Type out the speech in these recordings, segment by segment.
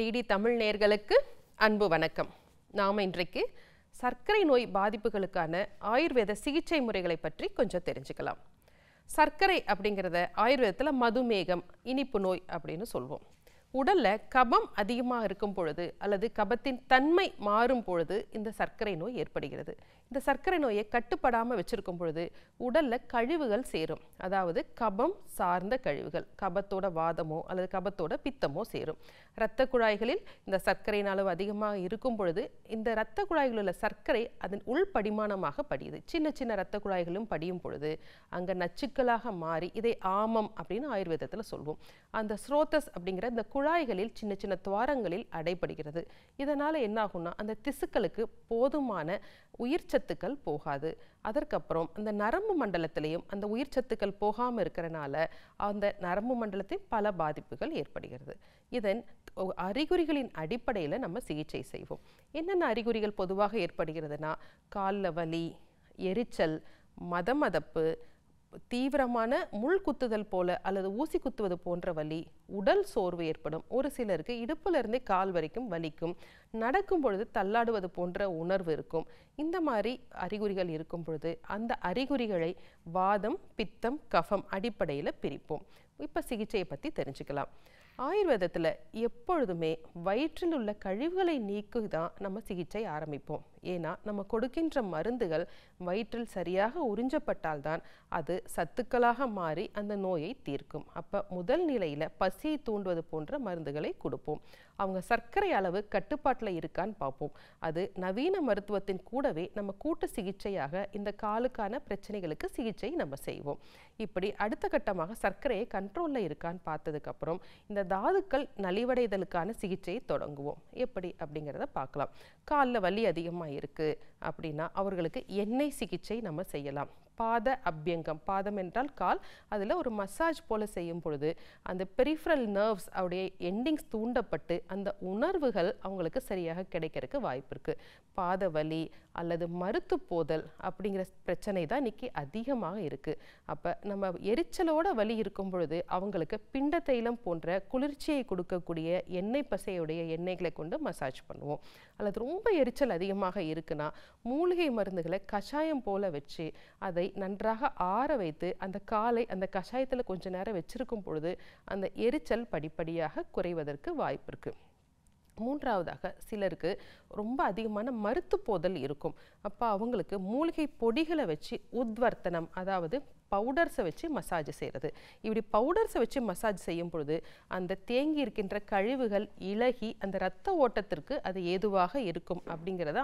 DD Tamil நேயர்களுக்கு அன்பு வணக்கம். நாம இன்றைக்கு சர்க்கரை நோய் பாதிப்புகளுக்கான ஆயுர்வேத சிகிச்சை முறைகளை பற்றி கொஞ்சம் தெரிஞ்சுக்கலாம். சர்க்கரை அப்படிங்கிறத ஆயுர்வேதத்தில் மதுமேகம், இனிப்பு நோய் அப்படின்னு சொல்வோம். உடல்ல கபம் அதிகமாக இருக்கும் பொழுது அல்லது கபத்தின் தன்மை மாறும் பொழுது இந்த சர்க்கரை நோய் ஏற்படுகிறது. இந்த சர்க்கரை நோயை கட்டுப்படாமல் வச்சிருக்கும் பொழுது உடல்ல கழிவுகள் சேரும். அதாவது கபம் சார்ந்த கழிவுகள், கபத்தோட வாதமோ அல்லது கபத்தோட பித்தமோ சேரும். இரத்த குழாய்களில் இந்த சர்க்கரையின் அளவு அதிகமாக இருக்கும் பொழுது இந்த இரத்த குழாய்களில் உள்ள சர்க்கரை அதன் உள் படிமானமாக படியுது. சின்ன சின்ன இரத்த குழாய்களும் படியும் பொழுது அங்கே நச்சுக்களாக மாறி இதை ஆமம் அப்படின்னு ஆயுர்வேதத்தில் சொல்வோம். அந்த ஸ்ரோதஸ் அப்படிங்கிற இந்த குழாய்களில் சின்ன சின்ன துவாரங்களில் அடைபடுகிறது. இதனால் என்ன ஆகும்னா அந்த திசுக்களுக்கு போதுமான உயிர் சத்துக்கள் போகாது. அதற்கப்புறம் அந்த நரம்பு மண்டலத்திலையும் அந்த உயிர் சத்துக்கள் போகாமல் இருக்கிறனால அந்த நரம்பு மண்டலத்தில் பல பாதிப்புகள் ஏற்படுகிறது. இதன் அறிகுறிகளின் அடிப்படையில் நம்ம சிகிச்சை செய்வோம். என்னென்ன அறிகுறிகள் பொதுவாக ஏற்படுகிறதுனா காலில் வலி, எரிச்சல், மதமதப்பு, தீவிரமான முள் குத்துதல் போல அல்லது ஊசி குத்துவது போன்ற வலி, உடல் சோர்வு ஏற்படும். ஒரு சிலருக்கு இடுப்புல இருந்தே கால் வரைக்கும் வலிக்கும், நடக்கும் பொழுது தள்ளாடுவது போன்ற உணர்வு இருக்கும். இந்த மாதிரி அறிகுறிகள் இருக்கும் பொழுது அந்த அறிகுறிகளை வாதம், பித்தம், கஃபம் அடிப்படையில் பிரிப்போம். இப்போ சிகிச்சையை பற்றி தெரிஞ்சுக்கலாம். ஆயுர்வேதத்தில் எப்பொழுதுமே வயிற்றில் உள்ள கழிவுகளை நீக்கி தான் நம்ம சிகிச்சை ஆரம்பிப்போம். ஏன்னா நம்ம கொடுக்கின்ற மருந்துகள் வயிற்றில் சரியாக உறிஞ்சப்பட்டால்தான் அது சத்துக்களாக மாறி அந்த நோயை தீர்க்கும். அப்போ முதல் நிலையில் பசியை தூண்டுவது போன்ற மருந்துகளை கொடுப்போம். அவங்க சர்க்கரை அளவு கட்டுப்பாட்டில் இருக்கான்னு பார்ப்போம். அது நவீன மருத்துவத்தின் கூடவே நம்ம கூட்டு சிகிச்சையாக இந்த காலுக்கான பிரச்சனைகளுக்கு சிகிச்சை நம்ம செய்வோம். இப்படி அடுத்த கட்டமாக சர்க்கரையை கண்ட்ரோலில் இருக்கான்னு பார்த்ததுக்கப்புறம் இந்த தாதுக்கள் நலிவடைதலுக்கான சிகிச்சையை தொடங்குவோம். எப்படி அப்படிங்கிறத பார்க்கலாம். காலில் வலி அதிகமாக இருக்கு அப்படின்னா அவர்களுக்கு எண்ணெய் சிகிச்சை நம்ம செய்யலாம். பாத அபியங்கம், பாதம் என்றால் கால், அதில் ஒரு மசாஜ் போல செய்யும் பொழுது அந்த பெரிஃபரல் நர்வ்ஸ் அவருடைய எண்டிங்ஸ் தூண்டப்பட்டு அந்த உணர்வுகள் அவங்களுக்கு சரியாக கிடைக்கிறதுக்கு வாய்ப்பு இருக்குது. பாத வலி அல்லது மருத்து போதல் அப்படிங்கிற பிரச்சனை தான் இன்னைக்கு அதிகமாக இருக்குது. அப்போ நம்ம எரிச்சலோட வலி இருக்கும் பொழுது அவங்களுக்கு பிண்ட தைலம் போன்ற குளிர்ச்சியை கொடுக்கக்கூடிய எண்ணெய் பசையுடைய எண்ணெய்களை கொண்டு மசாஜ் பண்ணுவோம். அல்லது ரொம்ப எரிச்சல் அதிகமாக இருக்குன்னா மூலிகை மருந்துகளை கஷாயம் போல வச்சு அதை நன்றாக ஆற வைத்து அந்த காலை அந்த கஷாயத்தில் கொஞ்ச நேரம் வச்சிருக்கும் பொழுது அந்த எரிச்சல் படிப்படியாக குறைவதற்கு வாய்ப்பு இருக்கு. மூன்றாவதாக சிலருக்கு ரொம்ப அதிகமான மருத்து போதல் இருக்கும். அப்போ அவங்களுக்கு மூலிகை பொடிகளை வச்சு உத்வர்த்தனம், அதாவது பவுடர்ஸை வச்சு மசாஜ் செய்கிறது. இப்படி பவுடர்ஸை வச்சு மசாஜ் செய்யும் பொழுது அந்த தேங்கி இருக்கின்ற கழிவுகள் இலகி அந்த இரத்த ஓட்டத்திற்கு அது ஏதுவாக இருக்கும் அப்படிங்கிறத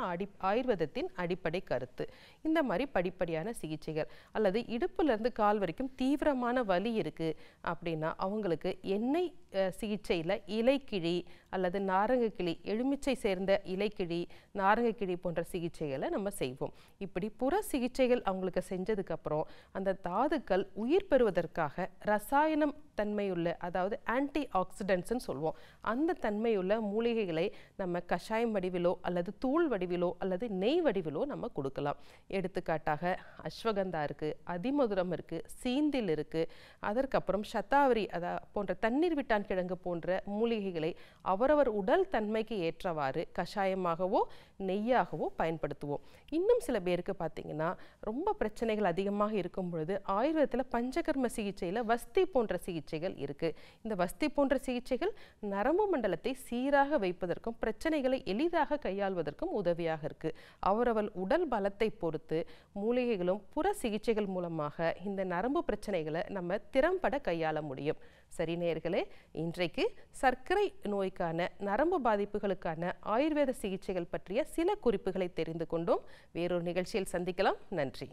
ஆயுர்வேதத்தின் அடிப்படை கருத்து. இந்த மாதிரி படிப்படியான சிகிச்சைகள். அல்லது இடுப்புலேருந்து கால் வரைக்கும் தீவிரமான வலி இருக்குது அப்படின்னா அவங்களுக்கு எண்ணெய் சிகிச்சையில் இலைக்கிழி அல்லது நாரங்கக்கிளி, எலுமிச்சை சேர்ந்த இலைக்கிழி, நாரங்கக்கிளி போன்ற சிகிச்சைகளை நம்ம செய்வோம். இப்படி புற சிகிச்சைகள் அவங்களுக்கு செஞ்சதுக்கப்புறம் அந்த தாதுக்கள் உயிர் பெறுவதற்காக ரசாயனம் தன்மையுள்ள, அதாவது ஆன்டி ஆக்சிடென்ட்ஸ்ன்னு சொல்லுவோம், அந்த தன்மையுள்ள மூலிகைகளை நம்ம கஷாயம் வடிவிலோ அல்லது தூள் வடிவிலோ அல்லது நெய் வடிவிலோ நம்ம கொடுக்கலாம். எடுத்துக்காட்டாக அஸ்வகந்தா இருக்குது, அதிமதுரம் இருக்குது, சீந்தில் இருக்குது, அதற்கப்புறம் சதாவரி போன்ற தண்ணீர் விட்டான் கிழங்கு போன்ற மூலிகைகளை அவரவர் உடல் தன்மைக்கு ஏற்றவாறு கஷாயமாகவோ நெய்யாகவோ பயன்படுத்துவோம். இன்னும் சில பேருக்கு பார்த்தீங்கன்னா ரொம்ப பிரச்சனைகள் அதிகமாக இருக்கும் பொழுது ஆயுர்வேதத்தில் பஞ்சகர்ம சிகிச்சையில் வஸ்தி போன்ற சிகிச்சைகள் இருக்குது. இந்த வஸ்தி போன்ற சிகிச்சைகள் நரம்பு மண்டலத்தை சீராக வைப்பதற்கும் பிரச்சனைகளை எளிதாக கையாள்வதற்கும் உதவியாக இருக்குது. அவரவர் உடல் பலத்தை பொறுத்து மூலிகைகளும் புற சிகிச்சைகள் மூலமாக இந்த நரம்பு பிரச்சனைகளை நம்ம திறம்பட கையாள முடியும். சரி நேயர்களே, இன்றைக்கு சர்க்கரை நோய்க்கான நரம்பு பாதிப்புகளுக்கான ஆயுர்வேத சிகிச்சைகள் பற்றிய சில குறிப்புகளை தெரிந்து கொண்டோம். வேறொரு நிகழ்ச்சியில் சந்திக்கலாம். நன்றி.